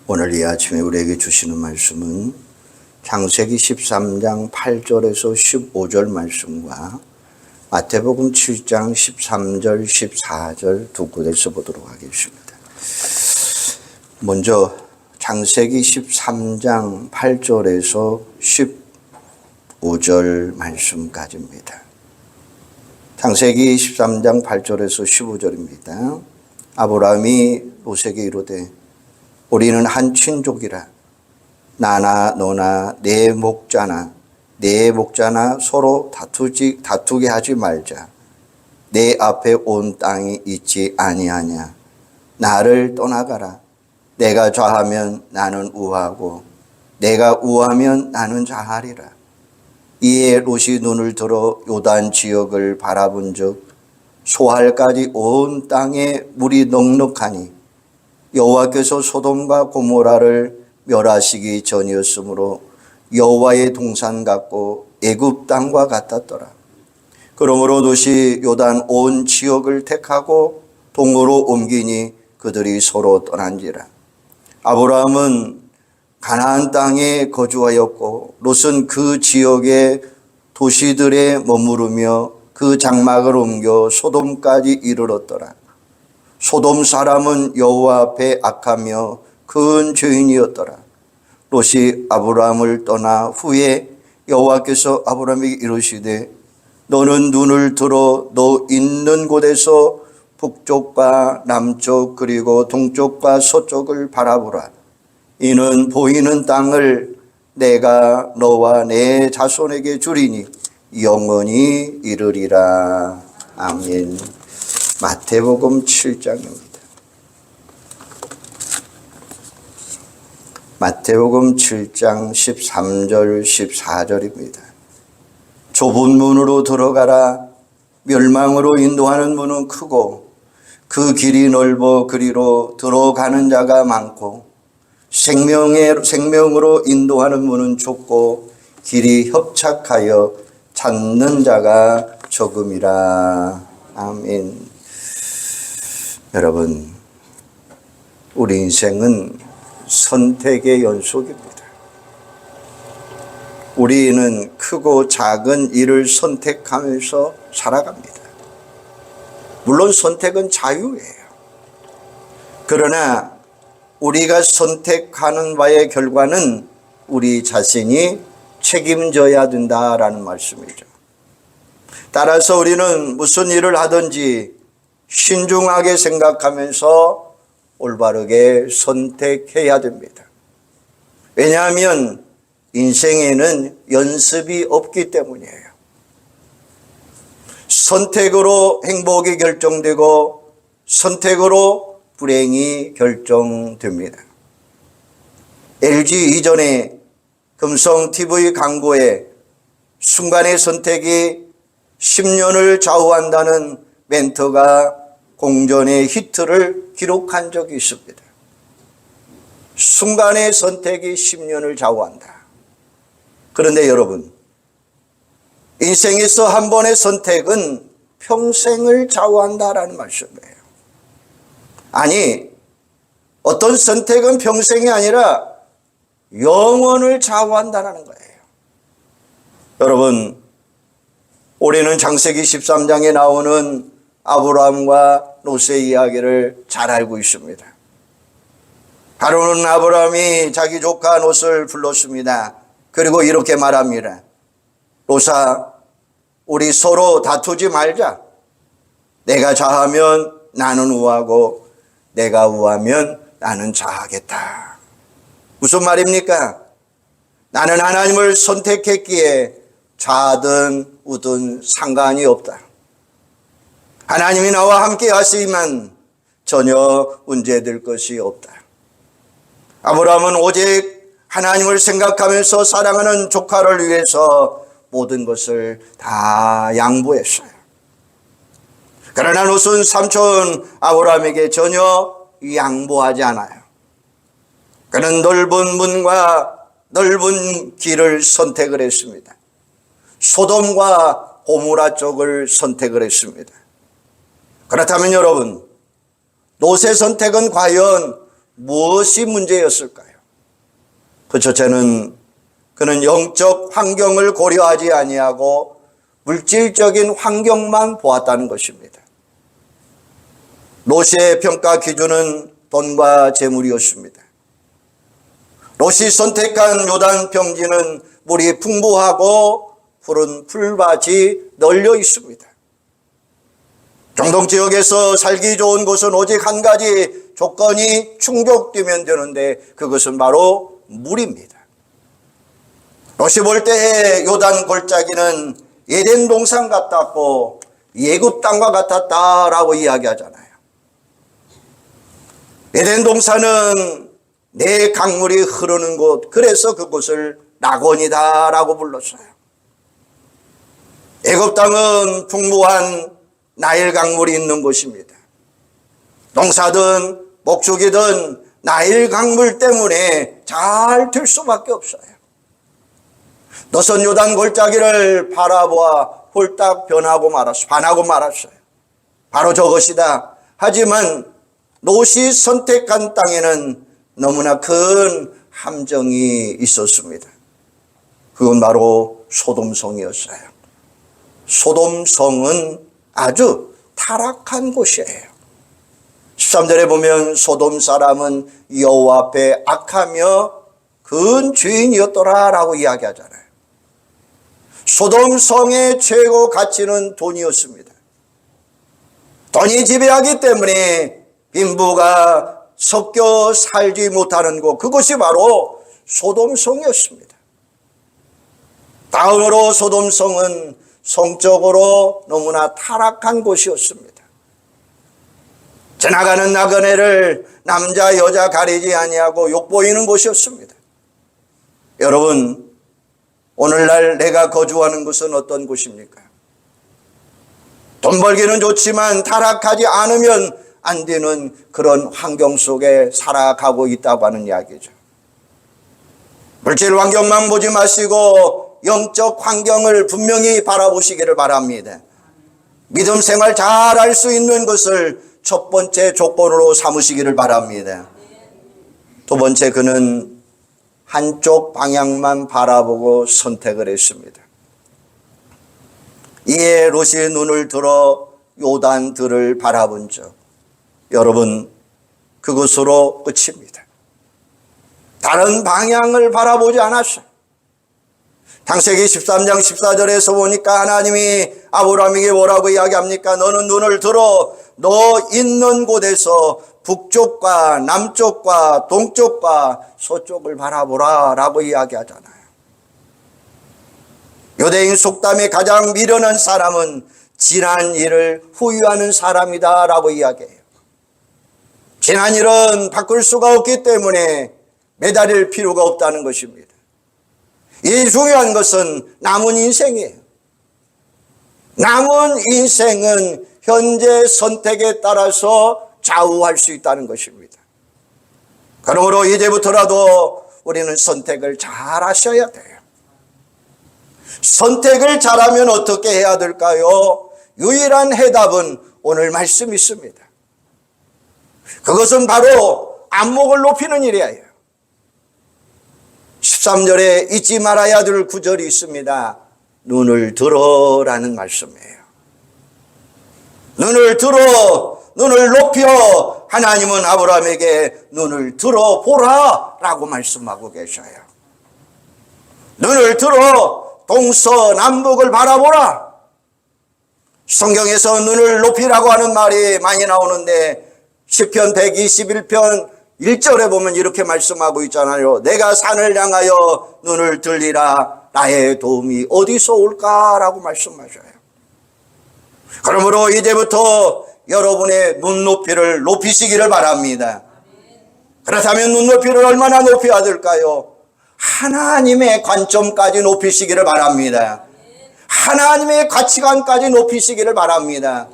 오늘 이 아침에 우리에게 주시는 말씀은 창세기 13장 8절에서 15절 말씀과 마태복음 7장 13절 14절 두 곳에서 보도록 하겠습니다. 먼저 창세기 13장 8절에서 15절 말씀까지입니다. 창세기 13장 8절에서 15절입니다. 아브라함이 롯에게 이르되 우리는 한 친족이라 나나 너나 내 목자나 서로 다투게 하지 말자. 내 앞에 온 땅이 있지 아니하냐. 나를 떠나가라. 내가 좌하면 나는 우하고 내가 우하면 나는 좌하리라. 이에 롯이 눈을 들어 요단 지역을 바라본즉 소할까지 온 땅에 물이 넉넉하니 여호와께서 소돔과 고모라를 멸하시기 전이었으므로 여호와의 동산 같고 애굽 땅과 같았더라. 그러므로 롯이 요단 온 지역을 택하고 동으로 옮기니 그들이 서로 떠난지라. 아브라함은 가나안 땅에 거주하였고 롯은 그 지역의 도시들에 머무르며 그 장막을 옮겨 소돔까지 이르렀더라. 소돔 사람은 여호와 앞에 악하며 큰 죄인이었더라. 롯이 아브라함을 떠나 후에 여호와께서 아브라함에게 이르시되 너는 눈을 들어 너 있는 곳에서 북쪽과 남쪽 그리고 동쪽과 서쪽을 바라보라. 이는 보이는 땅을 내가 너와 내 자손에게 주리니 영원히 이르리라. 아멘. 마태복음 7장입니다. 마태복음 7장 13절 14절입니다. 좁은 문으로 들어가라. 멸망으로 인도하는 문은 크고 그 길이 넓어 그리로 들어가는 자가 많고 생명으로 인도하는 문은 좁고 길이 협착하여 찾는 자가 적음이라. 아멘. 여러분, 우리 인생은 선택의 연속입니다. 우리는 크고 작은 일을 선택하면서 살아갑니다. 물론 선택은 자유예요. 그러나 우리가 선택하는 바의 결과는 우리 자신이 책임져야 된다라는 말씀이죠. 따라서 우리는 무슨 일을 하든지 신중하게 생각하면서 올바르게 선택해야 됩니다. 왜냐하면 인생에는 연습이 없기 때문이에요. 선택으로 행복이 결정되고 선택으로 불행이 결정됩니다. LG 이전에 금성TV 광고에 순간의 선택이 10년을 좌우한다는 멘트가 공전의 히트를 기록한 적이 있습니다. 순간의 선택이 10년을 좌우한다. 그런데 여러분, 인생에서 한 번의 선택은 평생을 좌우한다라는 말씀이에요. 아니, 어떤 선택은 평생이 아니라 영원을 좌우한다는 거예요. 여러분, 우리는 창세기 13장에 나오는 아브라함과 롯의 이야기를 잘 알고 있습니다. 바로는 아브라함이 자기 조카 롯을 불렀습니다. 그리고 이렇게 말합니다. 롯아, 우리 서로 다투지 말자. 내가 좌하면 나는 우하고 내가 우하면 나는 좌하겠다. 무슨 말입니까? 나는 하나님을 선택했기에 좌든 우든 상관이 없다. 하나님이 나와 함께 하시면 전혀 문제될 것이 없다. 아브라함은 오직 하나님을 생각하면서 사랑하는 조카를 위해서 모든 것을 다 양보했어요. 그러나 롯은 삼촌 아브라함에게 전혀 양보하지 않아요. 그는 넓은 문과 넓은 길을 선택을 했습니다. 소돔과 고모라 쪽을 선택을 했습니다. 그렇다면 여러분, 롯의 선택은 과연 무엇이 문제였을까요? 그 첫째는 그는 영적 환경을 고려하지 아니하고 물질적인 환경만 보았다는 것입니다. 롯의 평가 기준은 돈과 재물이었습니다. 롯이 선택한 요단 평지는 물이 풍부하고 푸른 풀밭이 널려 있습니다. 중동 지역에서 살기 좋은 곳은 오직 한 가지 조건이 충족되면 되는데 그것은 바로 물입니다. 롯이 볼 때의 요단 골짜기는 에덴 동산 같았고 예굽 땅과 같았다라고 이야기하잖아요. 에덴 동산은 내 강물이 흐르는 곳, 그래서 그곳을 낙원이다라고 불렀어요. 애굽 땅은 풍부한 나일 강물이 있는 곳입니다. 농사든 목축이든 나일 강물 때문에 잘 될 수밖에 없어요. 너선 요단 골짜기를 바라보아 홀딱 반하고 말았어요. 바로 저것이다. 하지만 롯이 선택한 땅에는 너무나 큰 함정이 있었습니다. 그건 바로 소돔성이었어요. 소돔성은 아주 타락한 곳이에요. 13절에 보면 소돔 사람은 여호와 앞에 악하며 큰 죄인이었더라라고 이야기하잖아요. 소돔성의 최고 가치는 돈이었습니다. 돈이 지배하기 때문에 빈부가 섞여 살지 못하는 곳, 그것이 바로 소돔성이었습니다. 다음으로 소돔성은 성적으로 너무나 타락한 곳이었습니다. 지나가는 나그네를 남자 여자 가리지 아니하고 욕보이는 곳이었습니다. 여러분, 오늘날 내가 거주하는 곳은 어떤 곳입니까? 돈 벌기는 좋지만 타락하지 않으면 안 되는 그런 환경 속에 살아가고 있다고 하는 이야기죠. 물질 환경만 보지 마시고 영적 환경을 분명히 바라보시기를 바랍니다. 믿음 생활 잘 할 수 있는 것을 첫 번째 조건으로 삼으시기를 바랍니다. 두 번째, 그는 한쪽 방향만 바라보고 선택을 했습니다. 이에 롯이 눈을 들어 요단들을 바라본 적, 여러분, 그것으로 끝입니다. 다른 방향을 바라보지 않았어요. 창세기 13장 14절에서 보니까 하나님이 아브라함에게 뭐라고 이야기합니까? 너는 눈을 들어 너 있는 곳에서 북쪽과 남쪽과 동쪽과 서쪽을 바라보라 라고 이야기하잖아요. 유대인 속담에 가장 미련한 사람은 지난 일을 후회하는 사람이다 라고 이야기해요. 지난 일은 바꿀 수가 없기 때문에 매달릴 필요가 없다는 것입니다. 이 중요한 것은 남은 인생이에요. 남은 인생은 현재 선택에 따라서 좌우할 수 있다는 것입니다. 그러므로 이제부터라도 우리는 선택을 잘 하셔야 돼요. 선택을 잘하면 어떻게 해야 될까요? 유일한 해답은 오늘 말씀이 있습니다. 그것은 바로 안목을 높이는 일이에요. 13절에 잊지 말아야 될 구절이 있습니다. 눈을 들어라는 말씀이에요. 눈을 들어, 눈을 높여. 하나님은 아브라함에게 눈을 들어보라 라고 말씀하고 계셔요. 눈을 들어 동서남북을 바라보라. 성경에서 눈을 높이라고 하는 말이 많이 나오는데 시편 121편 1절에 보면 이렇게 말씀하고 있잖아요. 내가 산을 향하여 눈을 들리라. 나의 도움이 어디서 올까라고 말씀하셔요. 그러므로 이제부터 여러분의 눈높이를 높이시기를 바랍니다. 그렇다면 눈높이를 얼마나 높여야 될까요? 하나님의 관점까지 높이시기를 바랍니다. 하나님의 가치관까지 높이시기를 바랍니다.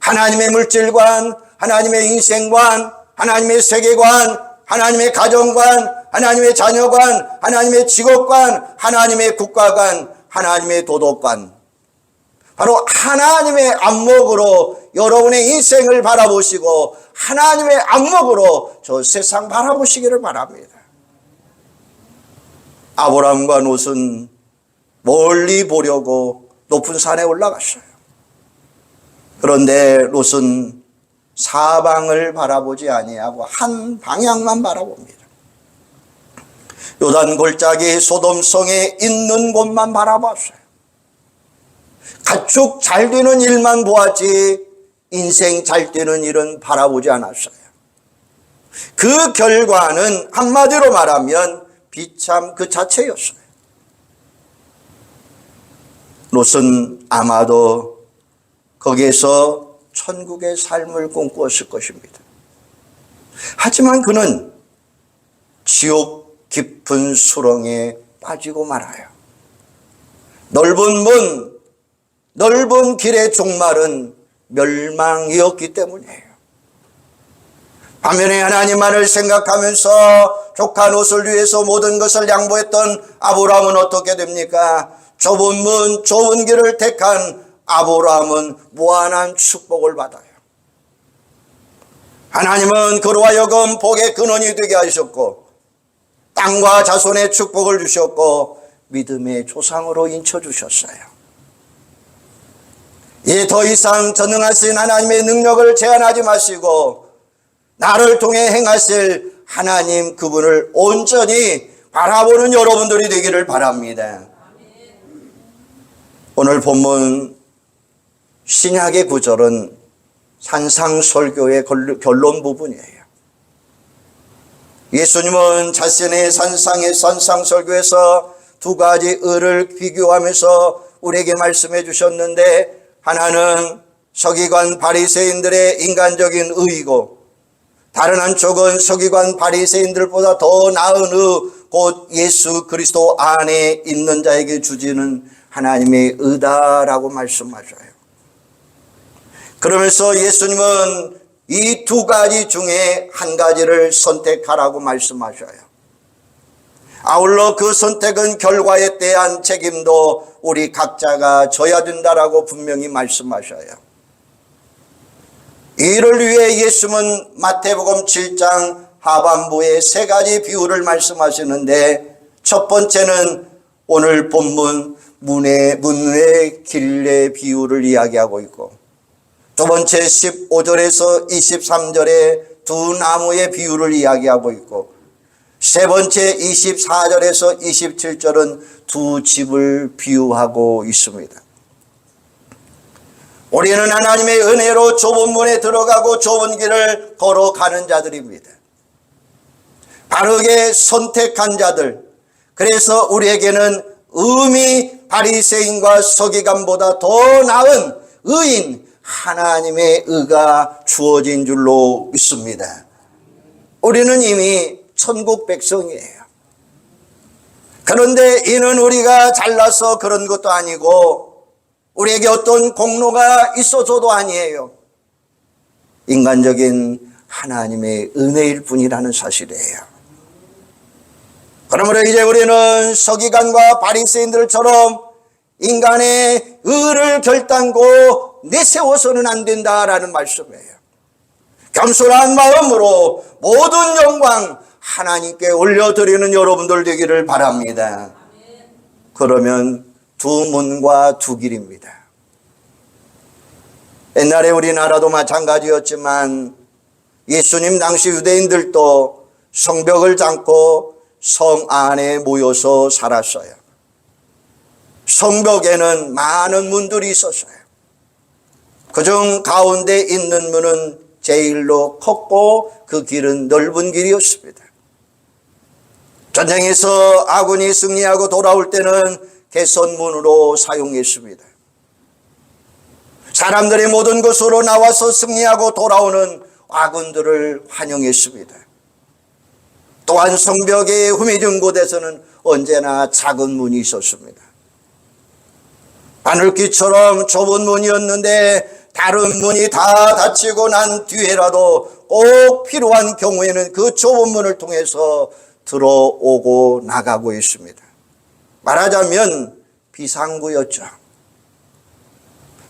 하나님의 물질관, 하나님의 인생관, 하나님의 세계관, 하나님의 가정관, 하나님의 자녀관, 하나님의 직업관, 하나님의 국가관, 하나님의 도덕관, 바로 하나님의 안목으로 여러분의 인생을 바라보시고 하나님의 안목으로 저 세상 바라보시기를 바랍니다. 아브라함과 롯은 멀리 보려고 높은 산에 올라갔어요. 그런데 롯은 사방을 바라보지 아니하고 한 방향만 바라봅니다. 요단 골짜기 소돔성에 있는 곳만 바라봤어요. 가축 잘 되는 일만 보았지 인생 잘 되는 일은 바라보지 않았어요. 그 결과는 한마디로 말하면 비참 그 자체였어요. 롯은 아마도 거기에서 천국의 삶을 꿈꾸었을 것입니다. 하지만 그는 지옥 깊은 수렁에 빠지고 말아요. 넓은 문, 넓은 길의 종말은 멸망이었기 때문이에요. 반면에 하나님만을 생각하면서 족한 옷을 위해서 모든 것을 양보했던 아브라함은 어떻게 됩니까? 좁은 문, 좁은 길을 택한 아브라함은 무한한 축복을 받아요. 하나님은 그로 하여금 복의 근원이 되게 하셨고 땅과 자손의 축복을 주셨고 믿음의 조상으로 인쳐주셨어요. 이제 더 이상 전능하신 하나님의 능력을 제한하지 마시고 나를 통해 행하실 하나님 그분을 온전히 바라보는 여러분들이 되기를 바랍니다. 오늘 본문 신약의 구절은 산상설교의 결론 부분이에요. 예수님은 자신의 산상설교에서 두 가지 의를 비교하면서 우리에게 말씀해 주셨는데 하나는 서기관 바리새인들의 인간적인 의이고 다른 한쪽은 서기관 바리새인들보다 더 나은 의, 곧 예수 그리스도 안에 있는 자에게 주지는 하나님의 의다라고 말씀하셔요. 그러면서 예수님은 이 두 가지 중에 한 가지를 선택하라고 말씀하셔요. 아울러 그 선택은 결과에 대한 책임도 우리 각자가 져야 된다라고 분명히 말씀하셔요. 이를 위해 예수님은 마태복음 7장 하반부에 세 가지 비유를 말씀하시는데 첫 번째는 오늘 본문 문의 길의 비유를 이야기하고 있고 두 번째 15절에서 23절에 두 나무의 비유를 이야기하고 있고 세 번째 24절에서 27절은 두 집을 비유하고 있습니다. 우리는 하나님의 은혜로 좁은 문에 들어가고 좁은 길을 걸어가는 자들입니다. 바르게 선택한 자들. 그래서 우리에게는 의미 바리새인과 서기관보다 더 나은 의인 하나님의 의가 주어진 줄로 믿습니다. 우리는 이미 천국 백성이에요. 그런데 이는 우리가 잘나서 그런 것도 아니고 우리에게 어떤 공로가 있어서도 아니에요. 인간적인 하나님의 은혜일 뿐이라는 사실이에요. 그러므로 이제 우리는 서기관과 바리새인들처럼 인간의 의를 결단코 내세워서는 안 된다라는 말씀이에요. 겸손한 마음으로 모든 영광 하나님께 올려드리는 여러분들 되기를 바랍니다. 그러면 두 문과 두 길입니다. 옛날에 우리나라도 마찬가지였지만 예수님 당시 유대인들도 성벽을 잠고 성 안에 모여서 살았어요. 성벽에는 많은 문들이 있었어요. 그중 가운데 있는 문은 제일로 컸고 그 길은 넓은 길이었습니다. 전쟁에서 아군이 승리하고 돌아올 때는 개선문으로 사용했습니다. 사람들이 모든 곳으로 나와서 승리하고 돌아오는 아군들을 환영했습니다. 또한 성벽의 후미진 곳에서는 언제나 작은 문이 있었습니다. 바늘귀처럼 좁은 문이었는데 다른 문이 다 닫히고 난 뒤에라도 꼭 필요한 경우에는 그 좁은 문을 통해서 들어오고 나가고 있습니다. 말하자면 비상구였죠.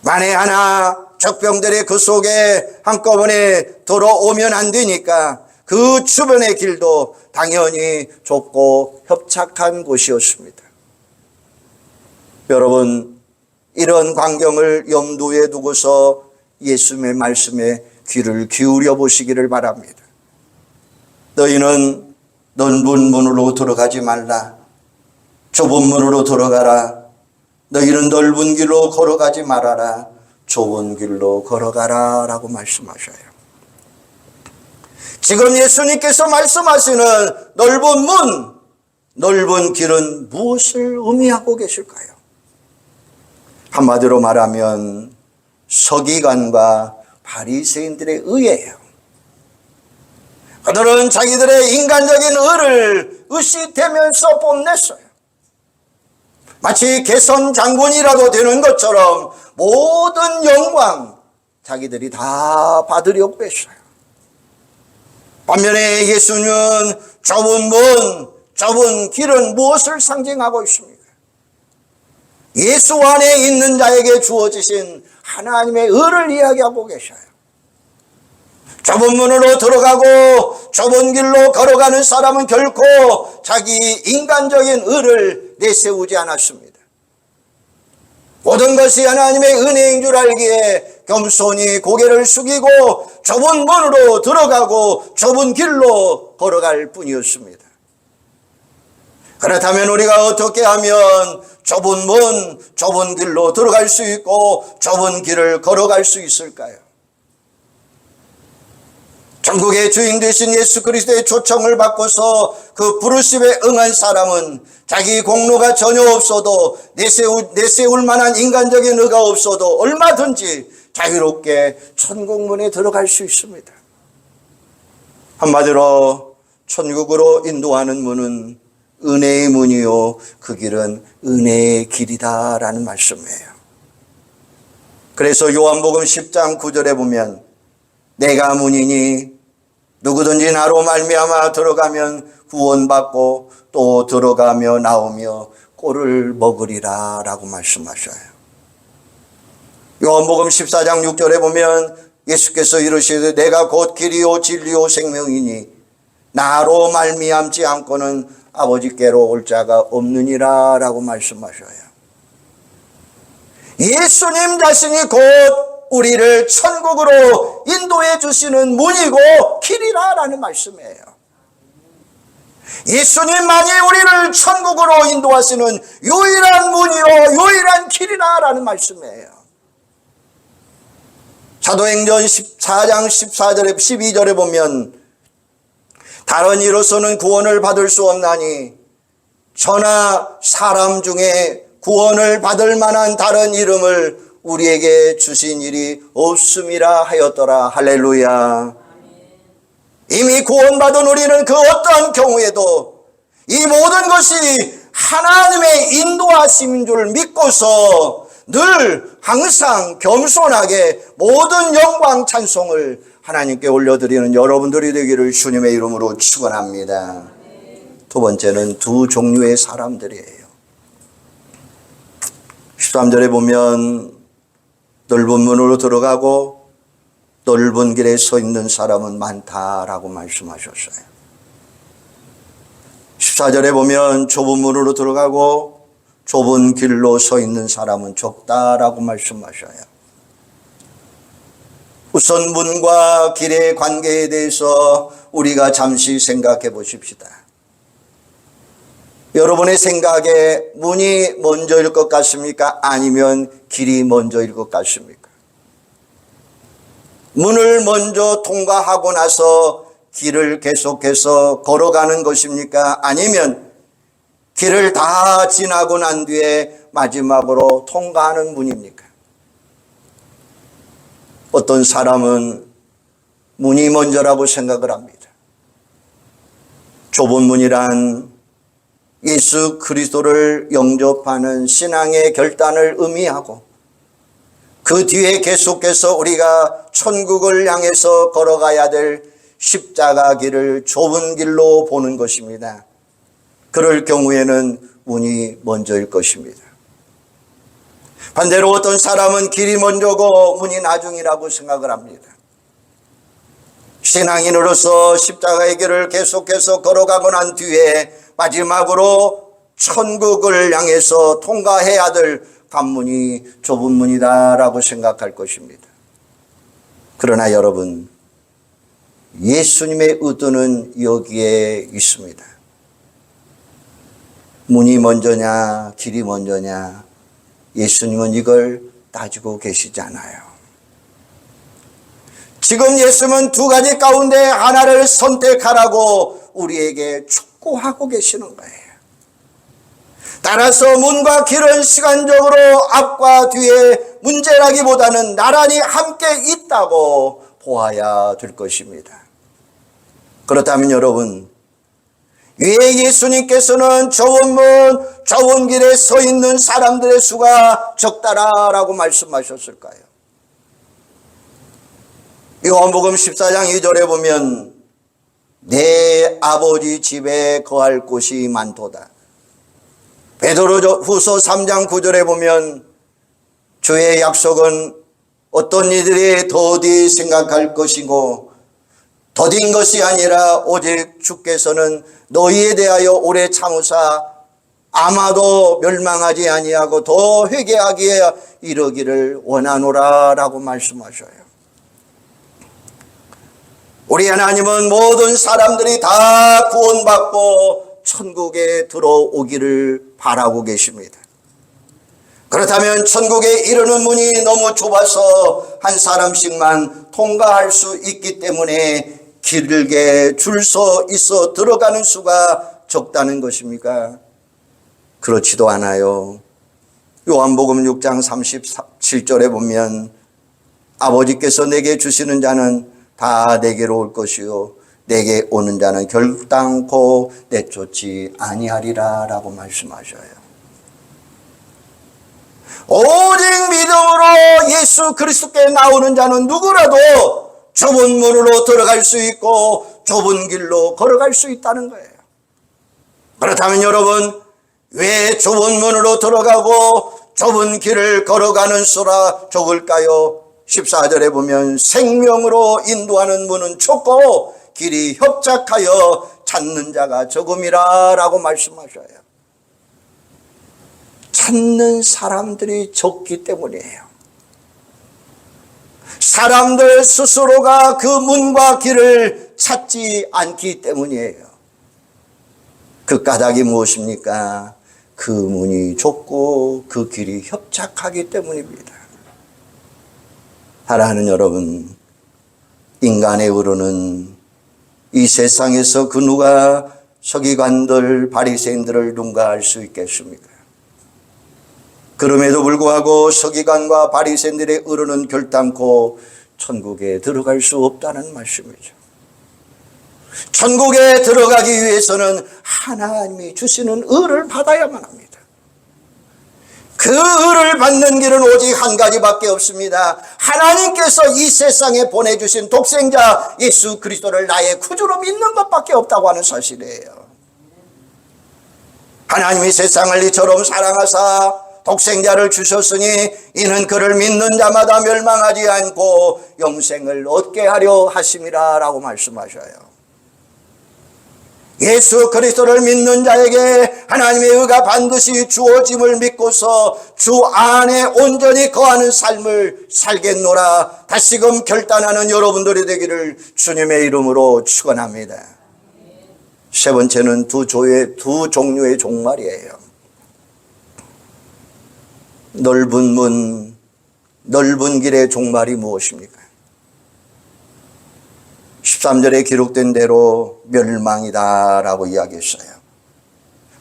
만에 하나 적병들이 그 속에 한꺼번에 들어오면 안 되니까 그 주변의 길도 당연히 좁고 협착한 곳이었습니다. 여러분, 이런 광경을 염두에 두고서 예수님의 말씀에 귀를 기울여 보시기를 바랍니다. 너희는 넓은 문으로 들어가지 말라. 좁은 문으로 들어가라. 너희는 넓은 길로 걸어가지 말아라. 좁은 길로 걸어가라 라고 말씀하셔요. 지금 예수님께서 말씀하시는 넓은 문, 넓은 길은 무엇을 의미하고 계실까요? 한마디로 말하면 서기관과 바리새인들의 의예요. 그들은 자기들의 인간적인 의를 의시되면서 뽐냈어요. 마치 개선 장군이라도 되는 것처럼 모든 영광 자기들이 다 받으려고 했어요. 반면에 예수님은 좁은 문, 좁은 길은 무엇을 상징하고 있습니까? 예수 안에 있는 자에게 주어지신 하나님의 의를 이야기하고 계셔요. 좁은 문으로 들어가고 좁은 길로 걸어가는 사람은 결코 자기 인간적인 의를 내세우지 않았습니다. 모든 것이 하나님의 은혜인 줄 알기에 겸손히 고개를 숙이고 좁은 문으로 들어가고 좁은 길로 걸어갈 뿐이었습니다. 그렇다면 우리가 어떻게 하면 좁은 문, 좁은 길로 들어갈 수 있고 좁은 길을 걸어갈 수 있을까요? 전국의 주인 되신 예수 그리스도의 초청을 받고서 그 부르심에 응한 사람은 자기 공로가 전혀 없어도 내세울 만한 인간적인 의가 없어도 얼마든지 자유롭게 천국문에 들어갈 수 있습니다. 한마디로 천국으로 인도하는 문은 은혜의 문이요 그 길은 은혜의 길이다라는 말씀이에요. 그래서 요한복음 10장 9절에 보면 내가 문이니 누구든지 나로 말미암아 들어가면 구원받고 또 들어가며 나오며 꼴을 먹으리라 라고 말씀하셔요. 요한복음 14장 6절에 보면 예수께서 이르시되 내가 곧 길이요 진리요 생명이니 나로 말미암지 않고는 아버지께로 올 자가 없느니라 라고 말씀하셔요. 예수님 자신이 곧 우리를 천국으로 인도해 주시는 문이고 길이라라는 말씀이에요. 예수님만이 우리를 천국으로 인도하시는 유일한 문이요 유일한 길이라라는 말씀이에요. 사도행전 14장 14절에 12절에 보면 다른 이로서는 구원을 받을 수 없나니 저나 사람 중에 구원을 받을 만한 다른 이름을 우리에게 주신 일이 없음이라 하였더라. 할렐루야. 이미 구원받은 우리는 그 어떠한 경우에도 이 모든 것이 하나님의 인도하심인 줄 믿고서 늘 항상 겸손하게 모든 영광 찬송을 하나님께 올려드리는 여러분들이 되기를 주님의 이름으로 축원합니다. 두 번째는 두 종류의 사람들이에요. 13절에 보면 넓은 문으로 들어가고 넓은 길에 서 있는 사람은 많다라고 말씀하셨어요. 14절에 보면 좁은 문으로 들어가고 좁은 길로 서 있는 사람은 적다라고 말씀하셔요. 우선 문과 길의 관계에 대해서 우리가 잠시 생각해 보십시다. 여러분의 생각에 문이 먼저일 것 같습니까? 아니면 길이 먼저일 것 같습니까? 문을 먼저 통과하고 나서 길을 계속해서 걸어가는 것입니까? 아니면 길을 다 지나고 난 뒤에 마지막으로 통과하는 문입니까? 어떤 사람은 문이 먼저라고 생각을 합니다. 좁은 문이란 예수 그리스도를 영접하는 신앙의 결단을 의미하고 그 뒤에 계속해서 우리가 천국을 향해서 걸어가야 될 십자가 길을 좁은 길로 보는 것입니다. 그럴 경우에는 문이 먼저일 것입니다. 반대로 어떤 사람은 길이 먼저고 문이 나중이라고 생각을 합니다. 신앙인으로서 십자가의 길을 계속해서 걸어가고 난 뒤에 마지막으로 천국을 향해서 통과해야 될 관문이 좁은 문이다라고 생각할 것입니다. 그러나 여러분, 예수님의 의도는 여기에 있습니다. 문이 먼저냐 길이 먼저냐, 예수님은 이걸 따지고 계시지 않아요. 지금 예수님은 두 가지 가운데 하나를 선택하라고 우리에게 촉구하고 계시는 거예요. 따라서 문과 길은 시간적으로 앞과 뒤에 문제라기보다는 나란히 함께 있다고 보아야 될 것입니다. 그렇다면 여러분, 왜 예수님께서는 좁은 문, 좁은 길에 서 있는 사람들의 수가 적다라고 말씀하셨을까요? 요한복음 14장 2절에 보면 내 아버지 집에 거할 곳이 많도다. 베드로후서 3장 9절에 보면 주의 약속은 어떤 이들이 더디 생각할 것이고 더딘 것이 아니라 오직 주께서는 너희에 대하여 오래 참으사 아마도 멸망하지 아니하고 더 회개하기에 이르기를 원하노라 라고 말씀하셔요. 우리 하나님은 모든 사람들이 다 구원받고 천국에 들어오기를 바라고 계십니다. 그렇다면 천국에 이르는 문이 너무 좁아서 한 사람씩만 통과할 수 있기 때문에 길게 줄 서 있어 들어가는 수가 적다는 것입니까? 그렇지도 않아요. 요한복음 6장 37절에 보면 아버지께서 내게 주시는 자는 다 내게로 올 것이요 내게 오는 자는 결단코 내쫓지 아니하리라 라고 말씀하셔요. 오직 믿음으로 예수 그리스도께 나오는 자는 누구라도 좁은 문으로 들어갈 수 있고 좁은 길로 걸어갈 수 있다는 거예요. 그렇다면 여러분, 왜 좁은 문으로 들어가고 좁은 길을 걸어가는 수라 적을까요? 14절에 보면 생명으로 인도하는 문은 좁고 길이 협착하여 찾는 자가 적음이라 라고 말씀하셔요. 찾는 사람들이 적기 때문이에요. 사람들 스스로가 그 문과 길을 찾지 않기 때문이에요. 그 까닭이 무엇입니까? 그 문이 좁고 그 길이 협착하기 때문입니다. 사랑하는 여러분, 인간의 의로는 이 세상에서 그 누가 서기관들, 바리새인들을 능가할 수 있겠습니까? 그럼에도 불구하고 서기관과 바리새인들의 의로는 결단코 천국에 들어갈 수 없다는 말씀이죠. 천국에 들어가기 위해서는 하나님이 주시는 의를 받아야만 합니다. 그 의를 받는 길은 오직 한 가지밖에 없습니다. 하나님께서 이 세상에 보내주신 독생자 예수 그리스도를 나의 구주로 믿는 것밖에 없다고 하는 사실이에요. 하나님이 세상을 이처럼 사랑하사 독생자를 주셨으니 이는 그를 믿는 자마다 멸망하지 않고 영생을 얻게 하려 하심이라 라고 말씀하셔요. 예수 그리스도를 믿는 자에게 하나님의 의가 반드시 주어짐을 믿고서 주 안에 온전히 거하는 삶을 살겠노라 다시금 결단하는 여러분들이 되기를 주님의 이름으로 축원합니다. 세 번째는 두 종류의 종말이에요. 넓은 문, 넓은 길의 종말이 무엇입니까? 13절에 기록된 대로 멸망이다 라고 이야기했어요.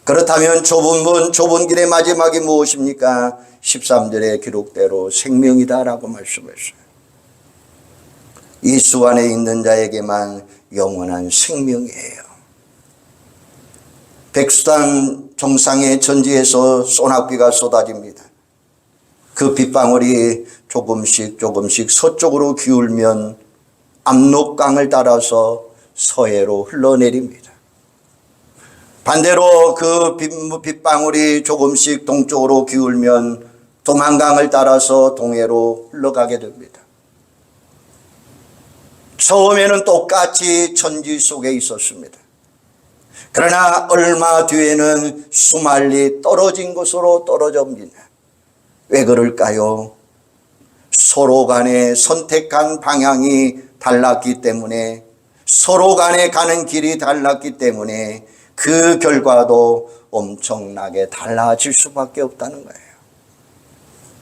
그렇다면 좁은 문, 좁은 길의 마지막이 무엇입니까? 13절에 기록대로 생명이다 라고 말씀했어요. 예수 안에 있는 자에게만 영원한 생명이에요. 백수단 정상의 전지에서 소낙비가 쏟아집니다. 그 빗방울이 조금씩 서쪽으로 기울면 압록강을 따라서 서해로 흘러내립니다. 반대로 그 빗방울이 조금씩 동쪽으로 기울면 두만강을 따라서 동해로 흘러가게 됩니다. 처음에는 똑같이 천지 속에 있었습니다. 그러나 얼마 뒤에는 수말리 떨어진 곳으로 떨어집니다. 왜 그럴까요? 서로 간에 선택한 방향이 달랐기 때문에, 서로 간에 가는 길이 달랐기 때문에 그 결과도 엄청나게 달라질 수밖에 없다는 거예요.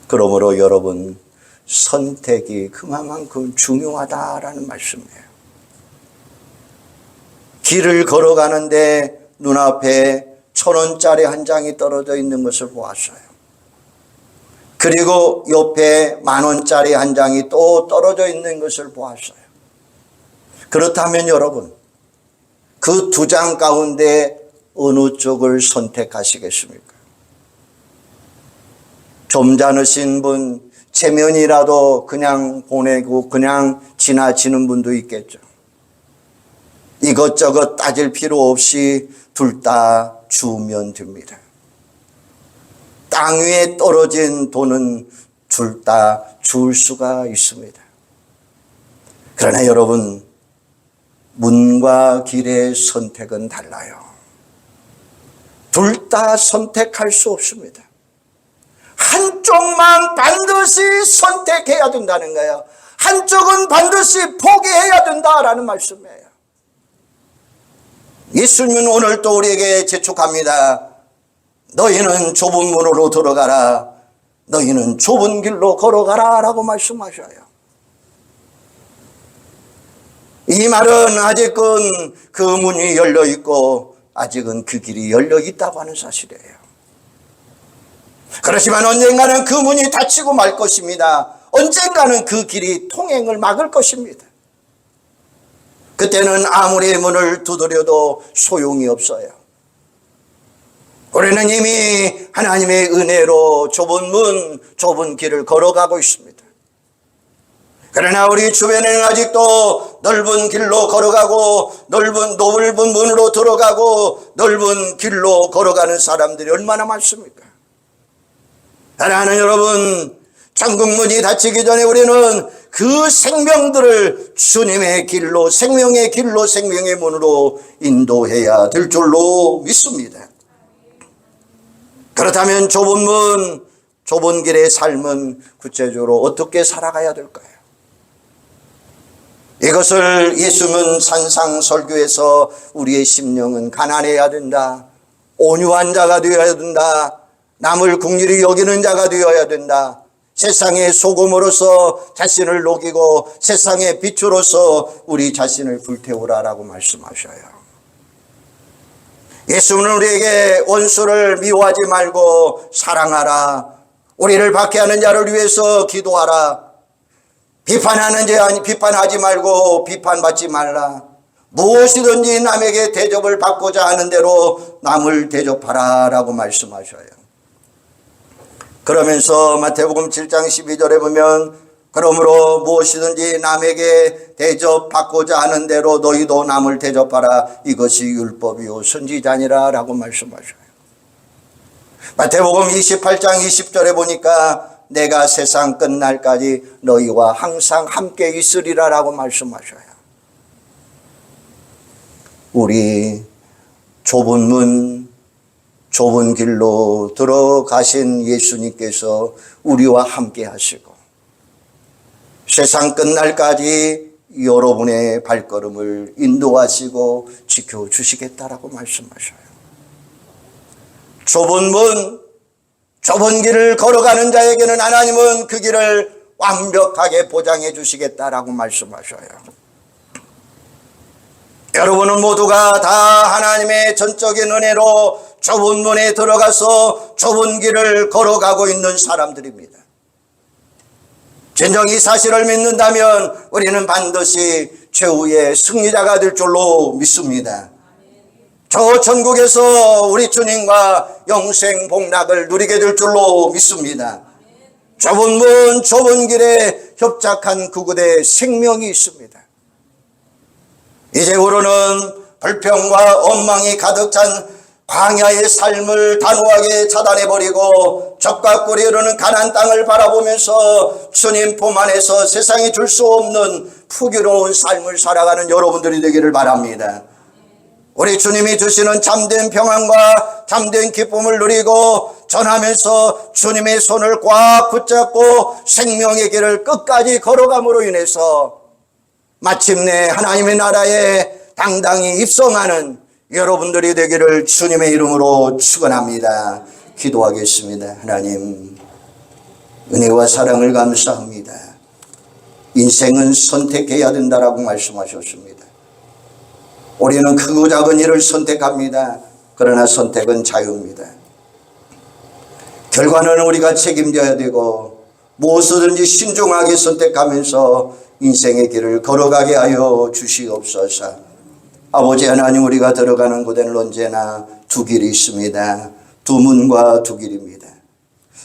그러므로 여러분, 선택이 그만큼 중요하다라는 말씀이에요. 길을 걸어가는데 눈앞에 1,000원짜리 한 장이 떨어져 있는 것을 보았어요. 그리고 옆에 10,000원짜리 한 장이 또 떨어져 있는 것을 보았어요. 그렇다면 여러분, 그 두 장 가운데 어느 쪽을 선택하시겠습니까? 점잖으신 분, 체면이라도 그냥 보내고 그냥 지나치는 분도 있겠죠. 이것저것 따질 필요 없이 둘 다 주면 됩니다. 땅 위에 떨어진 돈은 둘 다 줄 수가 있습니다. 그러나 여러분, 문과 길의 선택은 달라요. 둘 다 선택할 수 없습니다. 한쪽만 반드시 선택해야 된다는 거예요. 한쪽은 반드시 포기해야 된다라는 말씀이에요. 예수님은 오늘 또 우리에게 재촉합니다. 너희는 좁은 문으로 들어가라. 너희는 좁은 길로 걸어가라 라고 말씀하셔요. 이 말은 아직은 그 문이 열려 있고 아직은 그 길이 열려 있다고 하는 사실이에요. 그렇지만 언젠가는 그 문이 닫히고 말 것입니다. 언젠가는 그 길이 통행을 막을 것입니다. 그때는 아무리 문을 두드려도 소용이 없어요. 우리는 이미 하나님의 은혜로 좁은 문, 좁은 길을 걸어가고 있습니다. 그러나 우리 주변에는 아직도 넓은 길로 걸어가고 넓은 문으로 들어가고 넓은 길로 걸어가는 사람들이 얼마나 많습니까? 사랑하는 여러분, 천국문이 닫히기 전에 우리는 그 생명들을 주님의 길로, 생명의 길로, 생명의 문으로 인도해야 될 줄로 믿습니다. 그렇다면 좁은 문, 좁은 길의 삶은 구체적으로 어떻게 살아가야 될까요? 이것을 예수님은 산상설교에서 우리의 심령은 가난해야 된다, 온유한 자가 되어야 된다, 남을 긍휼히 여기는 자가 되어야 된다, 세상의 소금으로서 자신을 녹이고 세상의 빛으로서 우리 자신을 불태우라라고 말씀하셔요. 예수는 우리에게 원수를 미워하지 말고 사랑하라, 우리를 박해하는 자를 위해서 기도하라, 비판하지 말고 비판받지 말라, 무엇이든지 남에게 대접을 받고자 하는 대로 남을 대접하라 라고 말씀하셔요. 그러면서 마태복음 7장 12절에 보면 그러므로 무엇이든지 남에게 대접받고자 하는 대로 너희도 남을 대접하라, 이것이 율법이요 선지자니라 라고 말씀하셔요. 마태복음 28장 20절에 보니까 내가 세상 끝날까지 너희와 항상 함께 있으리라 라고 말씀하셔요. 우리 좁은 문, 좁은 길로 들어가신 예수님께서 우리와 함께 하시고 세상 끝날까지 여러분의 발걸음을 인도하시고 지켜주시겠다라고 말씀하셔요. 좁은 문, 좁은 길을 걸어가는 자에게는 하나님은 그 길을 완벽하게 보장해 주시겠다라고 말씀하셔요. 여러분은 모두가 다 하나님의 전적인 은혜로 좁은 문에 들어가서 좁은 길을 걸어가고 있는 사람들입니다. 진정 이 사실을 믿는다면 우리는 반드시 최후의 승리자가 될 줄로 믿습니다. 저 천국에서 우리 주님과 영생 복락을 누리게 될 줄로 믿습니다. 좁은 문, 좁은 길에 협착한 그곳에 생명이 있습니다. 이제부로는 불평과 원망이 가득 찬 광야의 삶을 단호하게 차단해버리고 적과 꿀이 흐르는 가나안 땅을 바라보면서 주님 품 안에서 세상이 줄 수 없는 풍요로운 삶을 살아가는 여러분들이 되기를 바랍니다. 우리 주님이 주시는 참된 평안과 참된 기쁨을 누리고 전하면서 주님의 손을 꽉 붙잡고 생명의 길을 끝까지 걸어감으로 인해서 마침내 하나님의 나라에 당당히 입성하는 여러분들이 되기를 주님의 이름으로 축원합니다. 기도하겠습니다. 하나님, 은혜와 사랑을 감사합니다. 인생은 선택해야 된다라고 말씀하셨습니다. 우리는 크고 작은 일을 선택합니다. 그러나 선택은 자유입니다. 결과는 우리가 책임져야 되고 무엇이든지 신중하게 선택하면서 인생의 길을 걸어가게 하여 주시옵소서. 아버지 하나님, 우리가 들어가는 곳에는 언제나 두 길이 있습니다. 두 문과 두 길입니다.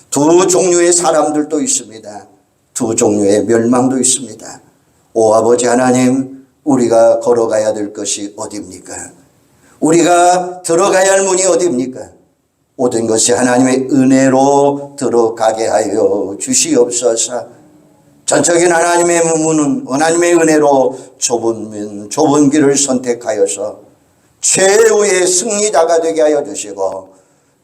두 종류의 사람들도 있습니다. 두 종류의 멸망도 있습니다. 오 아버지 하나님, 우리가 걸어가야 될 것이 어디입니까? 우리가 들어가야 할 문이 어디입니까? 모든 것이 하나님의 은혜로 들어가게 하여 주시옵소서. 전적인 하나님의 문은 하나님의 은혜로 좁은 길을 선택하여서 최후의 승리자가 되게 하여 주시고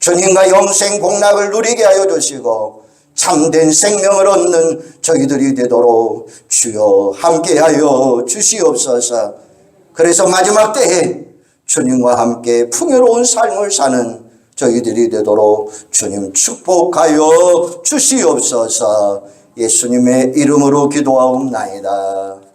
주님과 영생 복락을 누리게 하여 주시고 참된 생명을 얻는 저희들이 되도록 주여 함께하여 주시옵소서. 그래서 마지막 때에 주님과 함께 풍요로운 삶을 사는 저희들이 되도록 주님 축복하여 주시옵소서. 예수님의 이름으로 기도하옵나이다.